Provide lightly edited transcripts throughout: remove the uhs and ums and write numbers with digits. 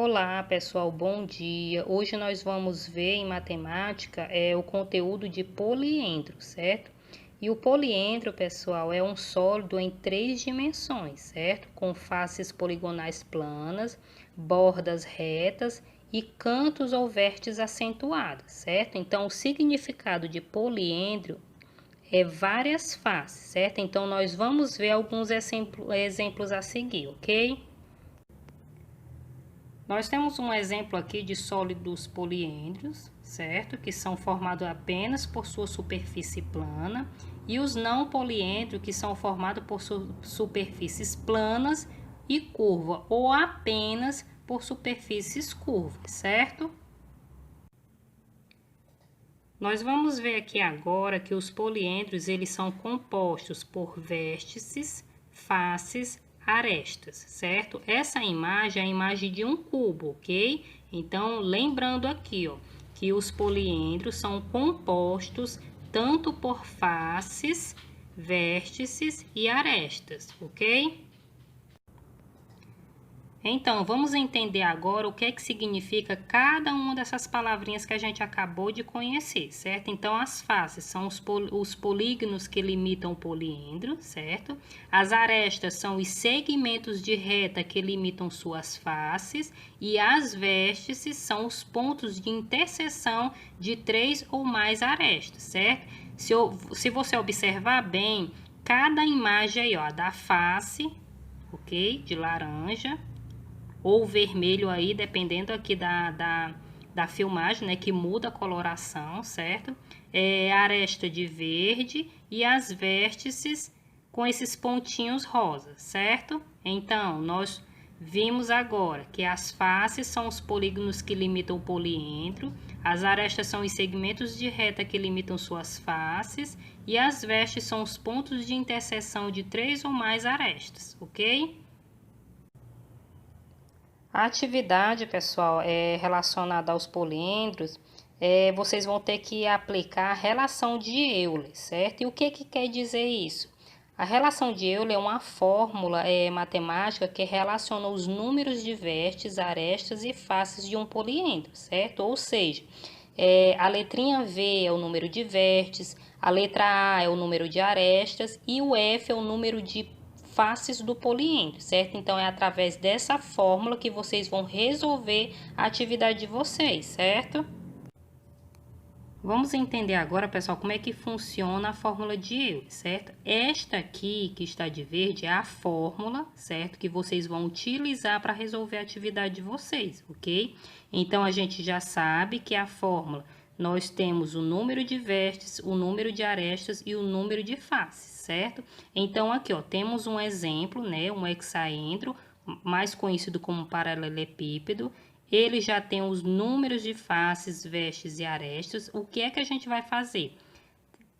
Olá, pessoal, bom dia. Hoje nós vamos ver em matemática o conteúdo de poliedro, certo? E o poliedro, pessoal, é um sólido em 3 dimensões, certo? Com faces poligonais planas, bordas retas e cantos ou vértices acentuados, certo? Então, o significado de poliedro é várias faces, certo? Então, nós vamos ver alguns exemplos a seguir, ok? Nós temos um exemplo aqui de sólidos poliedros, certo? Que são formados apenas por sua superfície plana, e os não poliedros, que são formados por superfícies planas e curva, ou apenas por superfícies curvas, certo? Nós vamos ver aqui agora que os poliedros eles são compostos por vértices, faces, arestas, certo? Essa imagem é a imagem de um cubo, ok? Então, lembrando aqui, ó, que os poliedros são compostos tanto por faces, vértices e arestas, ok? Então, vamos entender agora o que é que significa cada uma dessas palavrinhas que a gente acabou de conhecer, certo? Então, as faces são os polígonos que limitam o poliedro, certo? As arestas são os segmentos de reta que limitam suas faces, e as vértices são os pontos de interseção de 3 ou mais arestas, certo? Se você observar bem, cada imagem aí, ó, da face, ok? De laranja, ou vermelho aí, dependendo aqui da filmagem, né, que muda a coloração, certo? A aresta de verde e as vértices com esses pontinhos rosa, certo? Então, nós vimos agora que as faces são os polígonos que limitam o poliedro, as arestas são os segmentos de reta que limitam suas faces, e as vértices são os pontos de interseção de 3 ou mais arestas, ok? A atividade, pessoal, relacionada aos poliedros, vocês vão ter que aplicar a relação de Euler, certo? E o que quer dizer isso? A relação de Euler é uma fórmula matemática que relaciona os números de vértices, arestas e faces de um poliedro, certo? Ou seja, a letrinha V é o número de vértices, a letra A é o número de arestas e o F é o número de faces do poliedro, certo? Então, é através dessa fórmula que vocês vão resolver a atividade de vocês, certo? Vamos entender agora, pessoal, como é que funciona a fórmula de Euler, certo? Esta aqui, que está de verde, é a fórmula, certo? Que vocês vão utilizar para resolver a atividade de vocês, ok? Então, a gente já sabe que a fórmula, nós temos o número de vértices, o número de arestas e o número de faces, certo? Então, aqui, ó, temos um exemplo, né? Um hexaedro, mais conhecido como paralelepípedo. Ele já tem os números de faces, vértices e arestas. O que é que a gente vai fazer?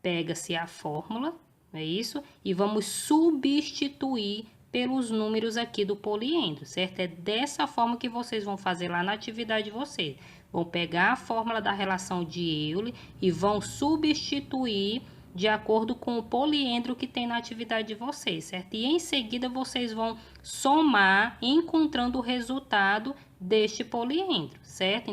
Pega-se a fórmula, é isso? E vamos substituir pelos números aqui do poliedro, certo? É dessa forma que vocês vão fazer lá na atividade de vocês. Vão pegar a fórmula da relação de Euler e vão substituir de acordo com o poliedro que tem na atividade de vocês, certo? E em seguida vocês vão somar, encontrando o resultado deste poliedro, certo?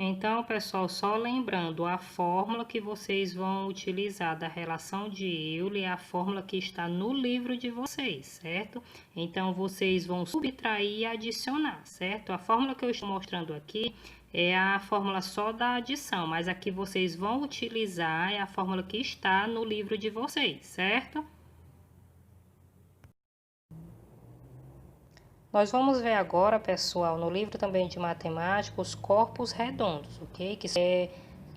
Então, pessoal, só lembrando, a fórmula que vocês vão utilizar da relação de Euler é a fórmula que está no livro de vocês, certo? Então, vocês vão subtrair e adicionar, certo? A fórmula que eu estou mostrando aqui é a fórmula só da adição, mas a que vocês vão utilizar é a fórmula que está no livro de vocês, certo? Nós vamos ver agora, pessoal, no livro também de matemática, os corpos redondos, ok? Que é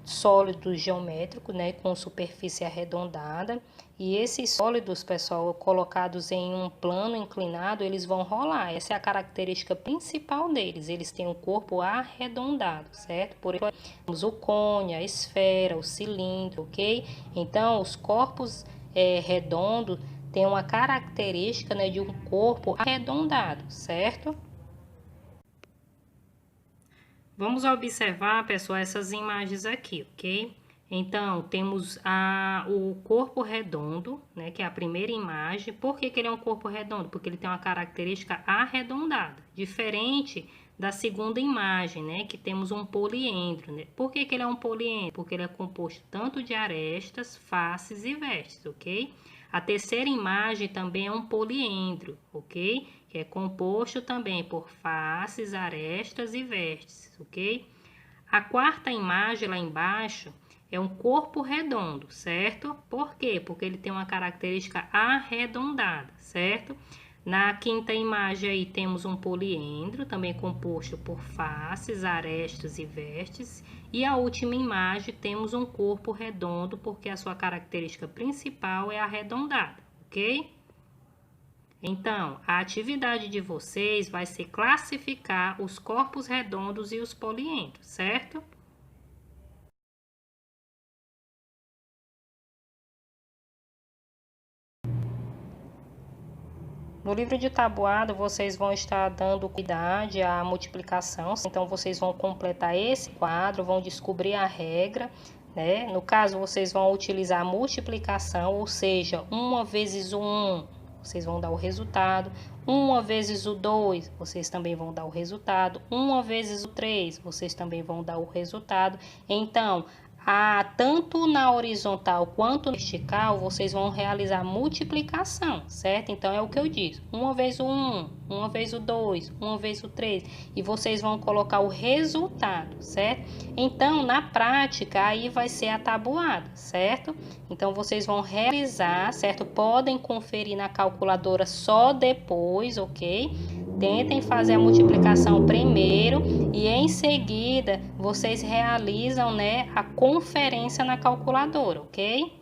sólidos geométricos, né, com superfície arredondada. E esses sólidos, pessoal, colocados em um plano inclinado, eles vão rolar. Essa é a característica principal deles. Eles têm um corpo arredondado, certo? Por exemplo, temos o cone, a esfera, o cilindro, ok? Então, os corpos redondos tem uma característica, né, de um corpo arredondado, certo? Vamos observar, pessoal, essas imagens aqui, ok? Então, temos o corpo redondo, né, que é a primeira imagem. Por que ele é um corpo redondo? Porque ele tem uma característica arredondada, diferente da segunda imagem, né, que temos um poliedro, né? Por que ele é um poliedro? Porque ele é composto tanto de arestas, faces e vestes, ok? A terceira imagem também é um poliedro, ok? Que é composto também por faces, arestas e vestes, ok? A quarta imagem lá embaixo é um corpo redondo, certo? Por quê? Porque ele tem uma característica arredondada, certo? Na quinta imagem aí temos um poliedro, também composto por faces, arestas e vestes. E a última imagem temos um corpo redondo, porque a sua característica principal é arredondada, ok? Então, a atividade de vocês vai ser classificar os corpos redondos e os poliedros, certo? No livro de tabuada, vocês vão estar dando cuidado à multiplicação. Então, vocês vão completar esse quadro, vão descobrir a regra, né? No caso, vocês vão utilizar a multiplicação, ou seja, 1 vezes o 1, vocês vão dar o resultado. 1 vezes o 2, vocês também vão dar o resultado. 1 vezes o 3, vocês também vão dar o resultado. Então, tanto na horizontal quanto na vertical, vocês vão realizar multiplicação, certo? Então, é o que eu disse. 1 vezes o 1, 1 vezes o 2, 1 vezes o 3. E vocês vão colocar o resultado, certo? Então, na prática, aí vai ser a tabuada, certo? Então, vocês vão realizar, certo? Podem conferir na calculadora só depois, ok? Tentem fazer a multiplicação primeiro e em seguida vocês realizam, né, a conferência na calculadora, ok?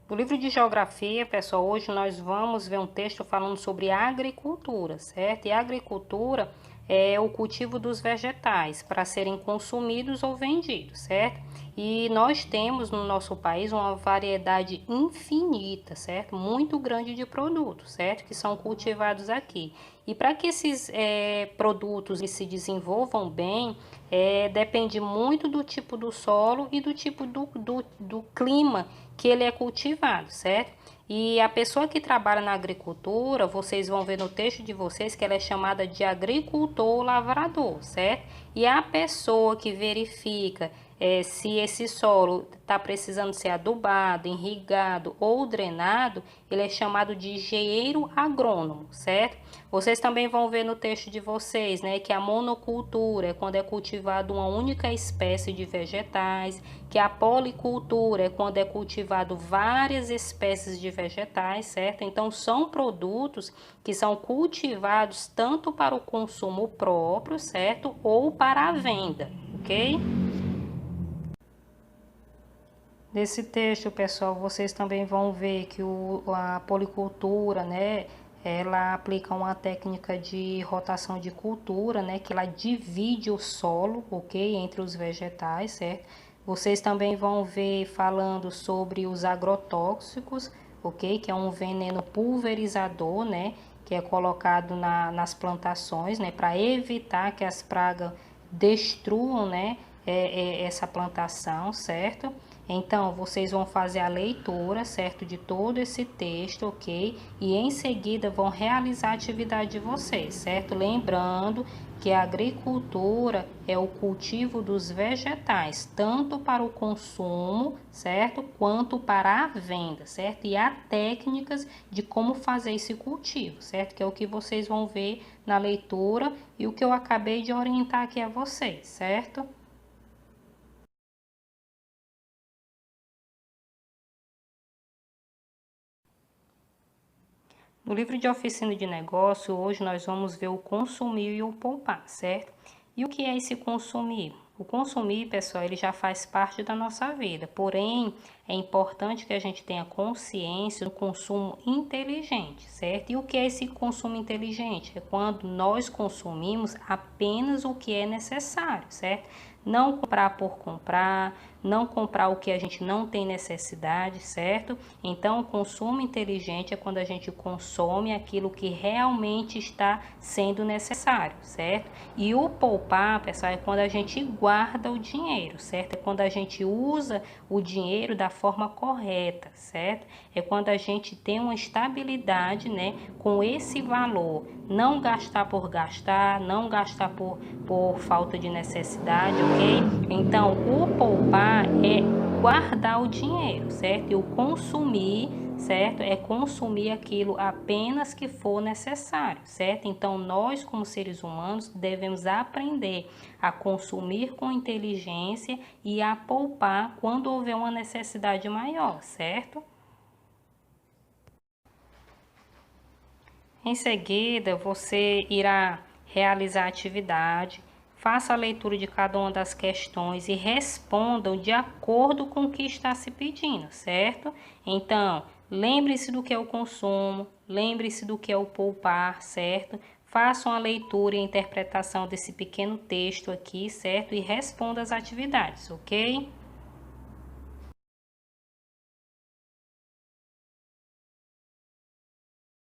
No livro de geografia, pessoal, hoje nós vamos ver um texto falando sobre agricultura, certo? E a agricultura é o cultivo dos vegetais para serem consumidos ou vendidos, certo? E nós temos no nosso país uma variedade infinita, certo? Muito grande de produtos, certo? Que são cultivados aqui. E para que esses produtos se desenvolvam bem, depende muito do tipo do solo e do tipo do clima que ele é cultivado, certo? E a pessoa que trabalha na agricultura, vocês vão ver no texto de vocês que ela é chamada de agricultor lavrador, certo? E a pessoa que verifica se esse solo está precisando ser adubado, irrigado ou drenado, ele é chamado de engenheiro agrônomo, certo? Vocês também vão ver no texto de vocês, né, que a monocultura é quando é cultivado uma única espécie de vegetais, que a policultura é quando é cultivado várias espécies de vegetais, certo? Então, são produtos que são cultivados tanto para o consumo próprio, certo? Ou para a venda, ok? Nesse texto, pessoal, vocês também vão ver que a policultura, né, ela aplica uma técnica de rotação de cultura, né, que ela divide o solo, ok, entre os vegetais, certo? Vocês também vão ver falando sobre os agrotóxicos, ok, que é um veneno pulverizador, né, que é colocado nas plantações, né, para evitar que as pragas destruam, né, essa plantação, certo? Então, vocês vão fazer a leitura, certo, de todo esse texto, ok? E em seguida vão realizar a atividade de vocês, certo? Lembrando que a agricultura é o cultivo dos vegetais, tanto para o consumo, certo? Quanto para a venda, certo? E há técnicas de como fazer esse cultivo, certo? Que é o que vocês vão ver na leitura e o que eu acabei de orientar aqui a vocês, certo? No livro de oficina de negócio, hoje nós vamos ver o consumir e o poupar, certo? E o que é esse consumir? O consumir, pessoal, ele já faz parte da nossa vida, porém, é importante que a gente tenha consciência do consumo inteligente, certo? E o que é esse consumo inteligente? É quando nós consumimos apenas o que é necessário, certo? Não comprar por comprar, não comprar o que a gente não tem necessidade, certo? Então, o consumo inteligente é quando a gente consome aquilo que realmente está sendo necessário, certo? E o poupar, pessoal, é quando a gente guarda o dinheiro, certo? É quando a gente usa o dinheiro da forma correta, certo? É quando a gente tem uma estabilidade, né, com esse valor. Não gastar por gastar, não gastar por falta de necessidade, ok? Então, o poupar é guardar o dinheiro, certo? E o consumir, certo? É consumir aquilo apenas que for necessário, certo? Então, nós, como seres humanos, devemos aprender a consumir com inteligência e a poupar quando houver uma necessidade maior, certo? Em seguida, você irá realizar a atividade, faça a leitura de cada uma das questões e respondam de acordo com o que está se pedindo, certo? Então, lembre-se do que é o consumo, lembre-se do que é o poupar, certo? Façam a leitura e a interpretação desse pequeno texto aqui, certo? E responda as atividades, ok?